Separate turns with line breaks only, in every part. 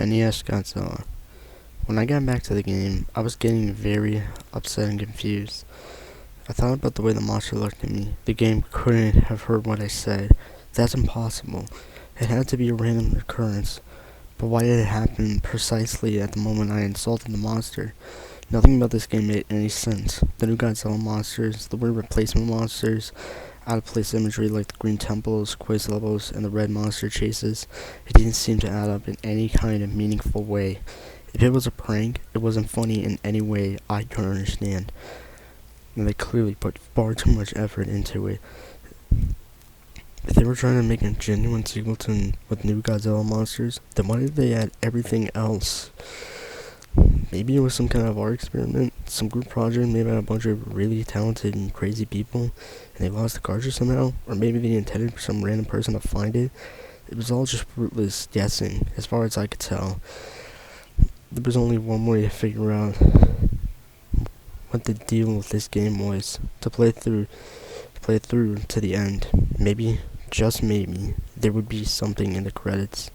NES Godzilla. When I got back to the game, I was getting very upset and confused. I thought about the way the monster looked at me. The game couldn't have heard what I said. That's impossible. It had to be a random occurrence. But why did it happen precisely at the moment I insulted the monster? Nothing about this game made any sense. The new Godzilla monsters, the weird replacement monsters, out-of-place imagery like the green temples, quiz levels, and the red monster chases, it didn't seem to add up in any kind of meaningful way. If it was a prank, it wasn't funny in any way I could understand. And they clearly put far too much effort into it. If they were trying to make a genuine sequel to with new Godzilla monsters, then why did they add everything else? Maybe it was some kind of art experiment, some group project made by a bunch of really talented and crazy people, and they lost the cartridge somehow, or maybe they intended for some random person to find it. It was all just fruitless guessing, as far as I could tell. There was only one way to figure out what the deal with this game was, to play it through to the end. Maybe, just maybe, there would be something in the credits.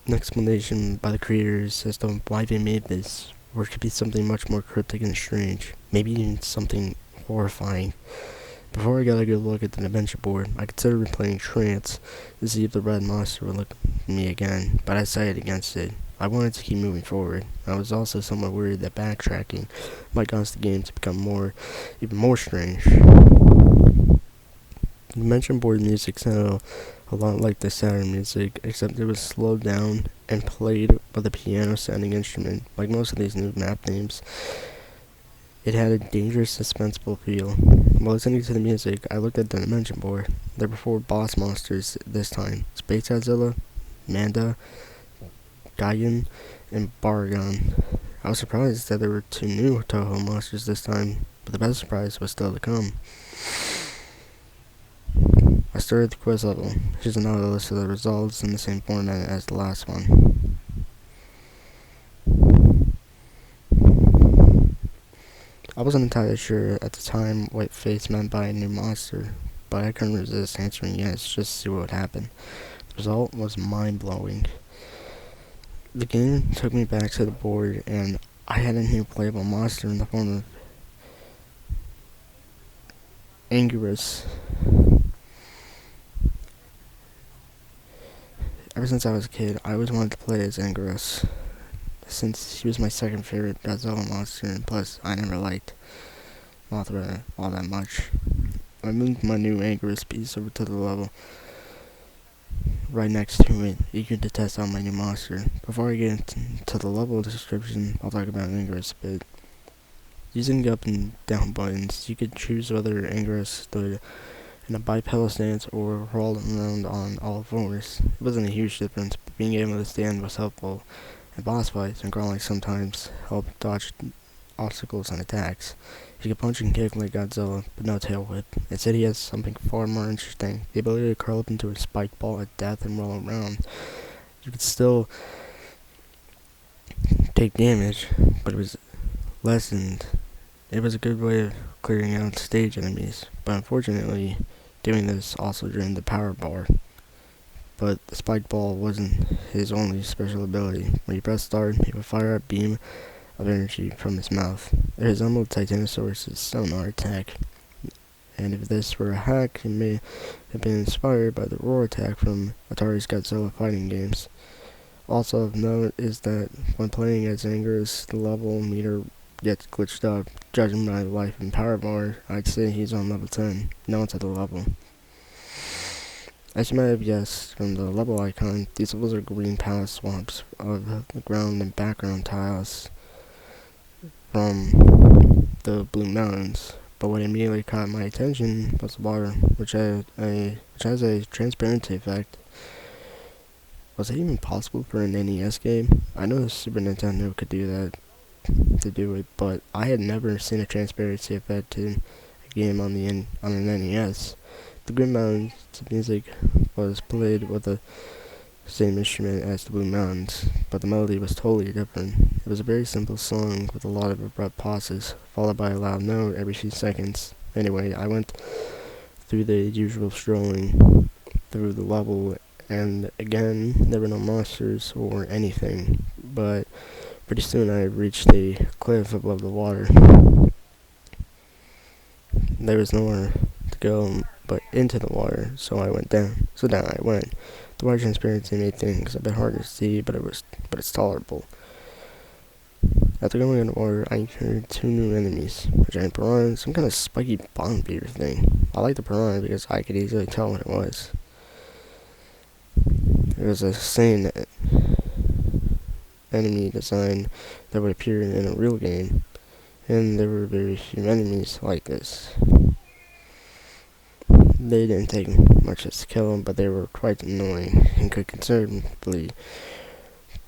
An explanation by the creators as to why they made this, or it could be something much more cryptic and strange, maybe even something horrifying. Before I got a good look at the adventure board, I considered replaying Trance to see if the red monster would look at me again, but I decided against it. I wanted to keep moving forward. I was also somewhat worried that backtracking might cause the game to become even more strange. The dimension board music sounded a lot like the Saturn music, except it was slowed down and played with a piano-sounding instrument. Like most of these new map themes, it had a dangerous, suspenseful feel. While listening to the music, I looked at the dimension board. There were 4 boss monsters this time: Space Godzilla, Manda, Gigan, and Baragon. I was surprised that there were 2 new Toho monsters this time, but the best surprise was still to come. I started the quiz level. Here's another list of the results in the same format as the last one. I wasn't entirely sure at the time what face meant by a new monster, but I couldn't resist answering yes just to see what would happen. The result was mind-blowing. The game took me back to the board, and I had a new playable monster in the form of Anguirus. Ever since I was a kid, I always wanted to play as Anguirus, since he was my second favorite Godzilla monster, and plus, I never liked Mothra all that much. I moved my new Anguirus piece over to the level right next to it, eager to test out my new monster. Before I get into the level description, I'll talk about Anguirus a bit. Using the up and down buttons, you could choose whether Anguirus stood in a bipedal stance or rolled around on all fours. It wasn't a huge difference, but being able to stand was helpful. In boss fights, and crawling sometimes helped dodge obstacles and attacks. He could punch and kick like Godzilla, but no tail whip. Instead, he has something far more interesting: the ability to curl up into a spike ball at death and roll around. You could still take damage, but it was lessened. It was a good way of clearing out stage enemies, but unfortunately, doing this also drained the power bar. But the spike ball wasn't his only special ability. When he pressed start, he would fire a beam of energy from his mouth. It resembled Titanosaurus' sonar attack, and if this were a hack, it may have been inspired by the roar attack from Atari's Godzilla fighting games. Also of note is that when playing as Anguirus, the level meter gets glitched up. Judging by the life and power bar, I'd say he's on level 10, no to the level. As you might have guessed from the level icon, these levels are green palette swamps of the ground and background tiles from the Blue Mountains. But what immediately caught my attention was the water, which has a transparency effect. Was it even possible for an NES game? I know the Super Nintendo could do that to do it, but I had never seen a transparency effect in a game on an NES. The Green Mountains music was played with the same instrument as the Blue Mountains, but the melody was totally different. It was a very simple song with a lot of abrupt pauses, followed by a loud note every few seconds. Anyway, I went through the usual strolling through the level and again, there were no monsters or anything, but pretty soon I reached a cliff above the water. There was nowhere to go but into the water, so I went down. So down I went. The water transparency made things a bit hard to see, but it's tolerable. After going in the water, I encountered two new enemies: a giant piranha and some kind of spiky bottom beater thing. I liked the piranha because I could easily tell what it was. It was a sane enemy design that would appear in a real game, and there were very few enemies like this. They didn't take much to kill them, but they were quite annoying and could considerably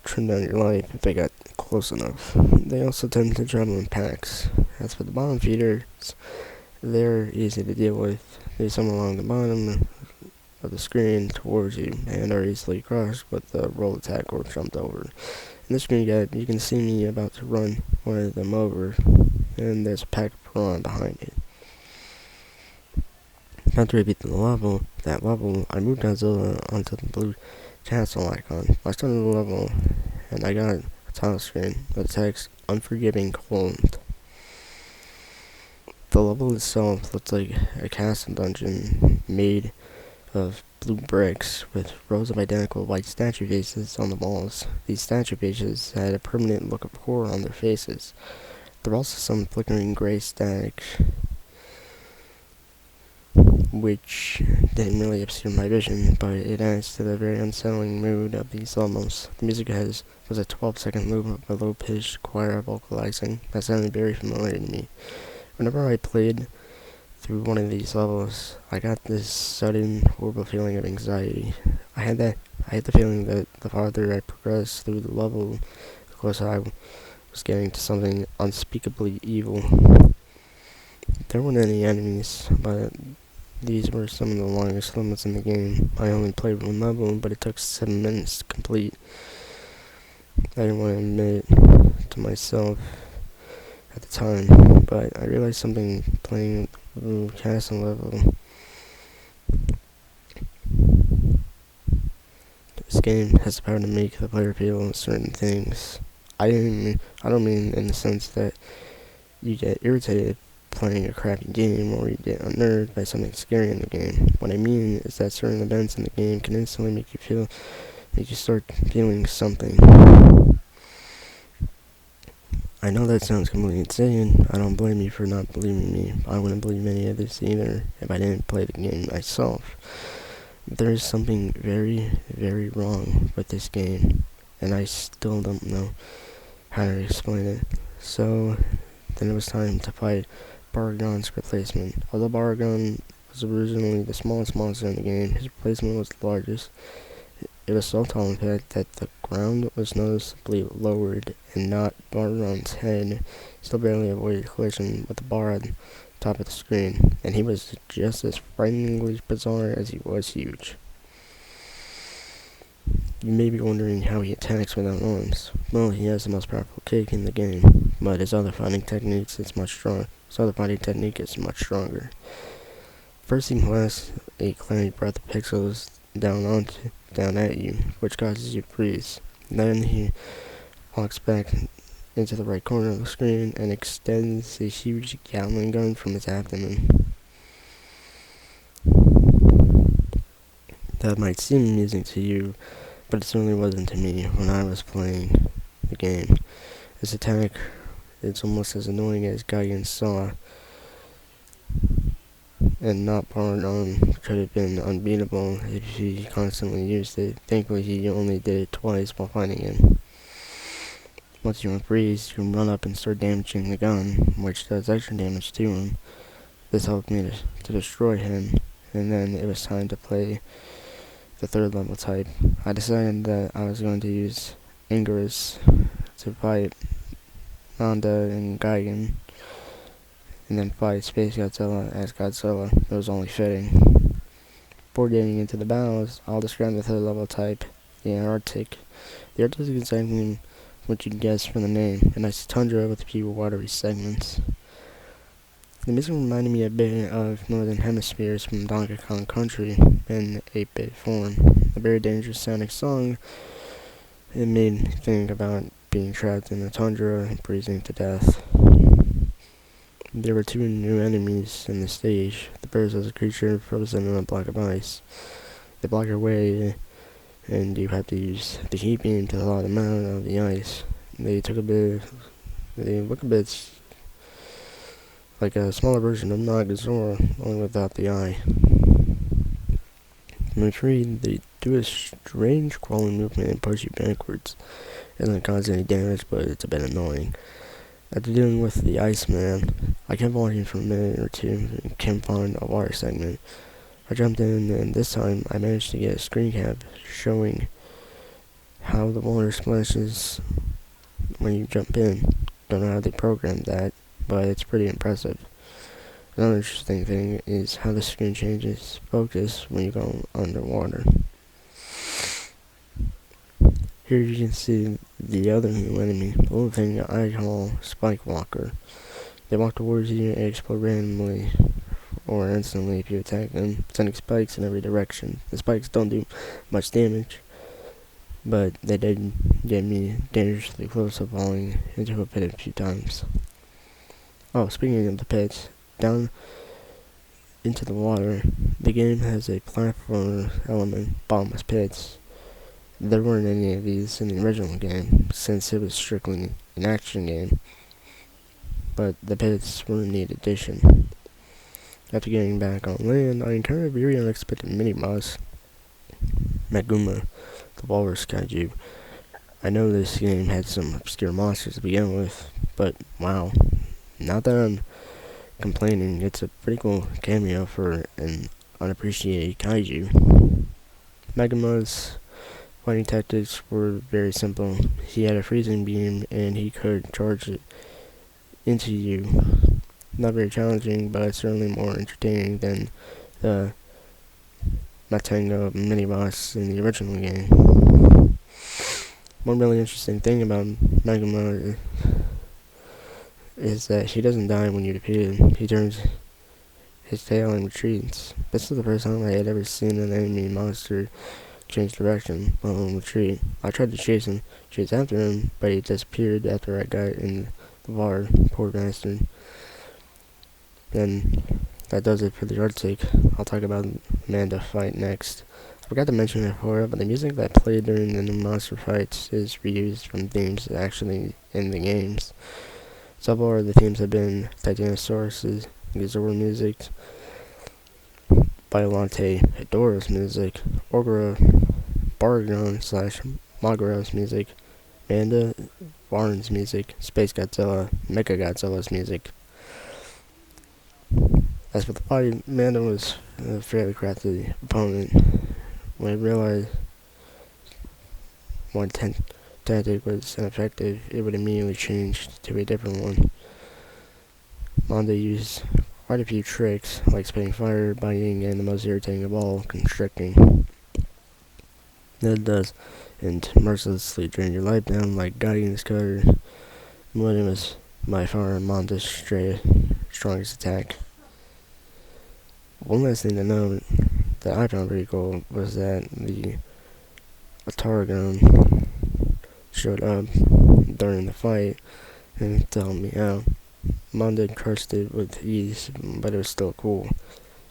trim down your life if they got close enough. They also tend to travel in packs. As for the bottom feeders, they're easy to deal with. They swim along the bottom of the screen towards you and are easily crushed with a roll attack or jumped over. In this screen guide, you can see me about to run one of them over, and there's a pack of piranha behind it. After I beat that level, I moved Godzilla onto the blue castle icon. I started the level, and I got a title screen with text, "Unforgiving Cold." The level itself looked like a castle dungeon made of blue bricks with rows of identical white statue faces on the walls. These statue faces had a permanent look of horror on their faces. There were also some flickering gray static, which didn't really obscure my vision, but it adds to the very unsettling mood of these levels. The music was a 12-second loop of a low-pitched choir vocalizing that sounded very familiar to me. Whenever I played through one of these levels, I got this sudden, horrible feeling of anxiety. I had the feeling that the farther I progressed through the level, the closer I was getting to something unspeakably evil. There weren't any enemies, but these were some of the longest levels in the game. I only played one level, but it took 7 minutes to complete. I didn't want to admit it to myself at the time, but I realized something playing the castle level. This game has the power to make the player feel certain things. I don't mean in the sense that you get irritated playing a crappy game or you get unnerved by something scary in the game. What I mean is that certain events in the game can instantly make you start feeling something. I know that sounds completely insane. I don't blame you for not believing me. I wouldn't believe any of this either if I didn't play the game myself. There is something very, very wrong with this game, and I still don't know how to explain it. So then it was time to fight Baragon's replacement. Although Baragon was originally the smallest monster in the game, his replacement was the largest. It was so tall in fact that the ground was noticeably lowered, and not Baragon's head still barely avoided collision with the bar on top of the screen, and he was just as frighteningly bizarre as he was huge. You may be wondering how he attacks without arms. Well, he has the most powerful kick in the game, but his other fighting technique is much stronger. First, he blasts a cloudy breath of pixels down at you, which causes you to freeze. Then he walks back into the right corner of the screen and extends a huge Gatling gun from his abdomen. That might seem amusing to you, but it certainly wasn't to me when I was playing the game. This attack is almost as annoying as Gigan's saw, and not Baragon could have been unbeatable if he constantly used it. Thankfully, he only did it twice while fighting him. Once you unfreeze, you can run up and start damaging the gun, which does extra damage to him. This helped me to destroy him, and then it was time to play the third level type. I decided that I was going to use Ingress to fight Nanda and Gigan, and then fight Space Godzilla as Godzilla. It was only fitting. Before getting into the battles, I'll describe the third level type, the Arctic. The Arctic is exactly what you'd guess from the name, a nice tundra with a few watery segments. The music reminded me a bit of Northern Hemispheres from Donkey Kong Country in 8-bit form. A very dangerous sounding song. It made me think about being trapped in the tundra and freezing to death. There were two new enemies in the stage. The birds as a creature frozen in a block of ice. They block your way, and you have to use the heat beam to thaw them out of the ice. They look a bit like a smaller version of Godzilla, only without the eye. In the tree, they do a strange crawling movement and push you backwards. It doesn't cause any damage, but it's a bit annoying. After dealing with the Iceman, I kept walking for a minute or two and can't find a water segment. I jumped in, and this time I managed to get a screen cap showing how the water splashes when you jump in. Don't know how they programmed that, but it's pretty impressive. Another interesting thing is how the screen changes focus when you go underwater. Here you can see the other new enemy, the little thing I call Spike Walker. They walk towards you and explode randomly or instantly if you attack them, sending spikes in every direction. The spikes don't do much damage, but they did get me dangerously close to falling into a pit a few times. Oh, speaking of the pits, down into the water, the game has a platformer element, bottomless pits. There weren't any of these in the original game, since it was strictly an action game, but the pits were a neat addition. After getting back on land, I encountered a very unexpected mini-boss, Maguma, the walrus kaiju. I know this game had some obscure monsters to begin with, but wow, not that I'm complaining, it's a pretty cool cameo for an unappreciated kaiju. Maguma's fighting tactics were very simple. He had a freezing beam and he could charge it into you. Not very challenging, but certainly more entertaining than the Matango mini-boss in the original game. One really interesting thing about Maguma is that he doesn't die when you defeat him. He turns his tail and retreats. This is the first time I had ever seen an enemy monster change direction while on retreat. I tried to chase after him, but he disappeared after I got in the water. Poor bastard. And that does it for the yardstick. I'll talk about Amanda fight next. I forgot to mention it before, but the music that played during the new monster fights is reused from themes actually in the games. So far, the themes have been Titanosaurus' Godzilla music, Biolante Hedorah's music, Orgura Bargon / Mogra's music, Manda Warren's music, Space Godzilla, Mecha Godzilla's music. As for the fight, Manda was a fairly crafty opponent. When I realized one tactic was ineffective, it would immediately change to a different one. Manda used quite a few tricks, like spitting fire, biting, and the most irritating of all, constricting. It does, and mercilessly drain your life down like Guardian's Cutter. When was by far Manda's strongest attack. One last thing to note that I found pretty cool was that the Ataragon showed up during the fight and to help me out. Manda crushed it with ease, but it was still cool.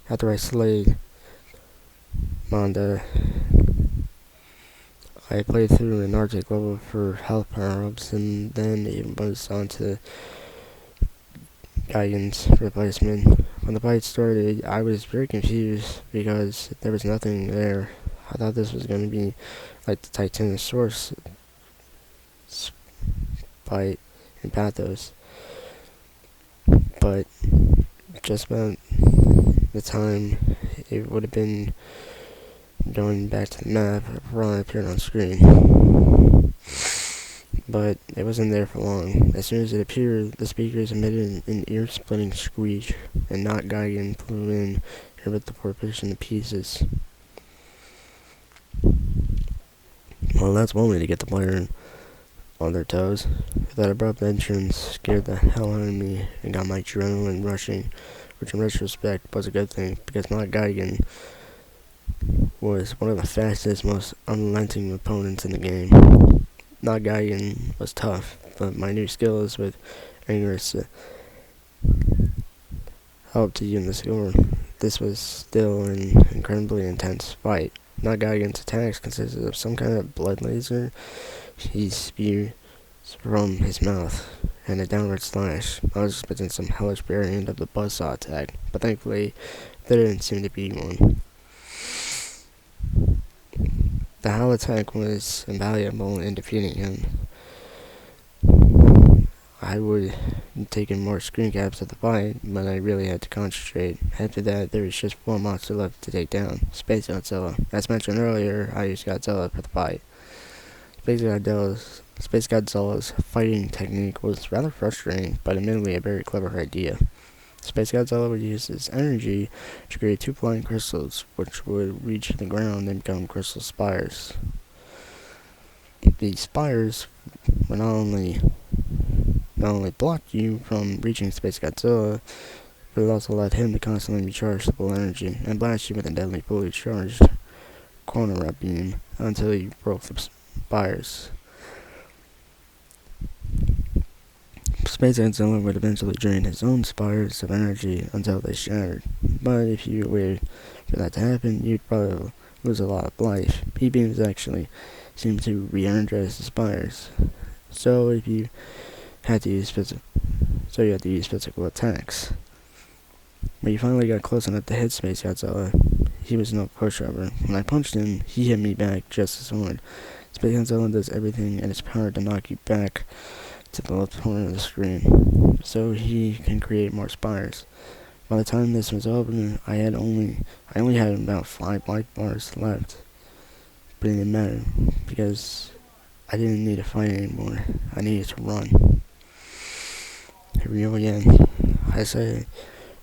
After I slayed Manda, I played through an Arctic level for health power-ups, and then it was on to Gaigan's replacement. When the fight started, I was very confused because there was nothing there. I thought this was going to be like the Titanosaurus fight in Pathos. But just about the time it would have been going back to the map, Ron appeared on screen. But it wasn't there for long. As soon as it appeared, the speakers emitted an ear-splitting screech, and not Geigen flew in and ripped the poor fish into pieces. Well, that's one way to get the player on their toes. That abrupt entrance scared the hell out of me and got my adrenaline rushing, which in retrospect was a good thing because not Geigen was one of the fastest, most unrelenting opponents in the game. Not Geigen was tough, but my new skills with Anger's helped even the score. This was still an incredibly intense fight. Not Geigen's attacks consisted of some kind of blood laser he spews from his mouth and a downward slash. I was expecting some hellish variant of the buzzsaw attack, but thankfully there didn't seem to be one. The Howl attack was invaluable in defeating him. I would have taken more screen caps of the fight, but I really had to concentrate. After that, there was just one monster left to take down, Space Godzilla. As mentioned earlier, I used Godzilla for the fight. Space Godzilla's fighting technique was rather frustrating, but admittedly a very clever idea. Space Godzilla would use his energy to create two flying crystals, which would reach the ground and become crystal spires. These spires would not only block you from reaching Space Godzilla, but it also allowed him to constantly recharge the full energy and blast you with a deadly fully charged corner beam until you broke the spires. Space Godzilla would eventually drain his own spires of energy until they shattered, but if you waited for that to happen, you'd probably lose a lot of life. P-beams actually seem to re-energize the spires, so you had to use physical attacks. When you finally got close enough to hit Space Godzilla, he was no pushover. When I punched him, he hit me back just as hard. Space Godzilla does everything in its power to knock you back to the left corner of the screen, so he can create more spires. By the time this was over, I only had about 5 life bars left, but it didn't matter because I didn't need to fight anymore. I needed to run. Here we go again. I said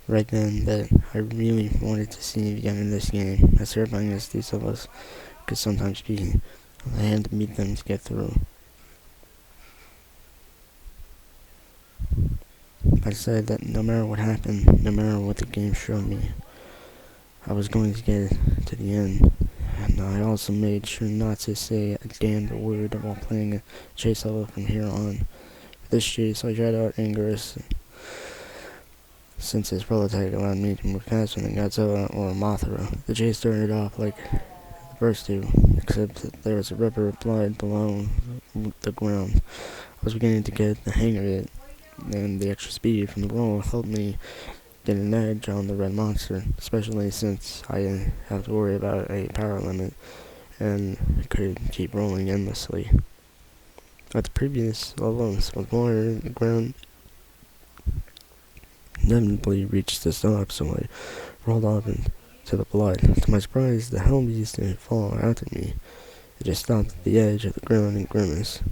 right then that I really wanted to see the end of this game, as terrifying as these levels could sometimes be. I had to meet them to get through. I said that no matter what happened, no matter what the game showed me, I was going to get to the end. And I also made sure not to say a damned word while playing a chase level from here on. For this chase, I tried out Anger's, since his prototype allowed me to move faster than Godzilla or Mothra. The chase started off like the first two, except that there was a river of blood below the ground. I was beginning to get the hang of it, and the extra speed from the roll helped me get an edge on the red monster, especially since I didn't have to worry about a power limit and could keep rolling endlessly. At the previous levels with water, the ground inevitably reached a stop, so I rolled off into the blood. To my surprise, the hell beast didn't fall after me. It just stopped at the edge of the ground and grimaced.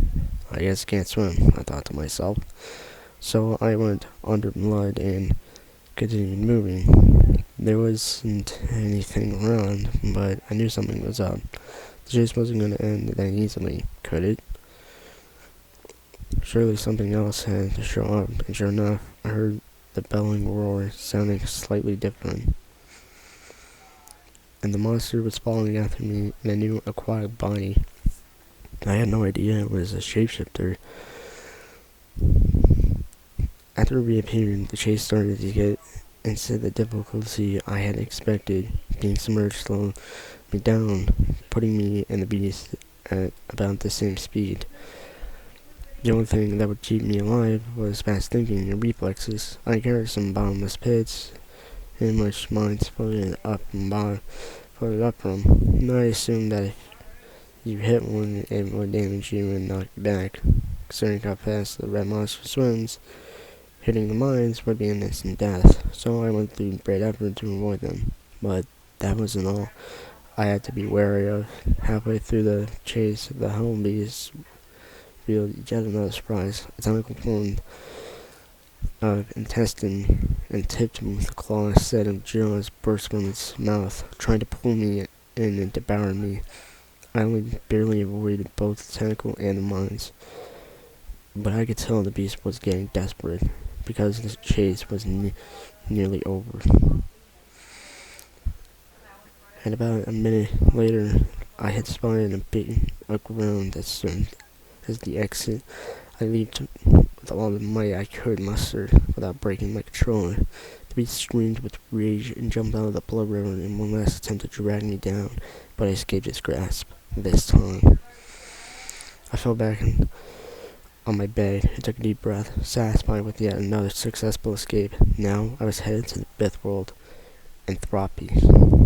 I guess I can't swim, I thought to myself. So I went under blood and continued moving. There wasn't anything around, but I knew something was up. The chase wasn't going to end that easily, could it? Surely something else had to show up, and sure enough, I heard the bellowing roar sounding slightly different. And the monster was following after me in a new aquatic body. I had no idea it was a shapeshifter. After it reappeared, the chase started to get into the difficulty I had expected. Being submerged slowed me down, putting me and the beast at about the same speed. The only thing that would keep me alive was fast thinking and reflexes. I carried some bottomless pits in which mines floated up from. And I assumed that if you hit one, it would damage you and knock you back. Considering how fast the red monster swims, hitting the mines would be an instant death, so I went through great effort to avoid them. But that wasn't all I had to be wary of. Halfway through the chase, the home beast revealed yet another surprise. A tentacle formed of intestine and tipped with a clawed set of jaws burst from its mouth, trying to pull me in and devour me. I only barely avoided both the tentacle and the mines. but I could tell the beast was getting desperate because the chase was nearly over. And about a minute later, I had spotted a ground as soon as the exit. I leaped with all the might I could muster without breaking my controller. The beast screamed with rage and jumped out of the blood river in one last attempt to drag me down, but I escaped its grasp. This time, I fell back on my bed and took a deep breath, satisfied with yet another successful escape. Now I was headed to the fifth world, Entropy.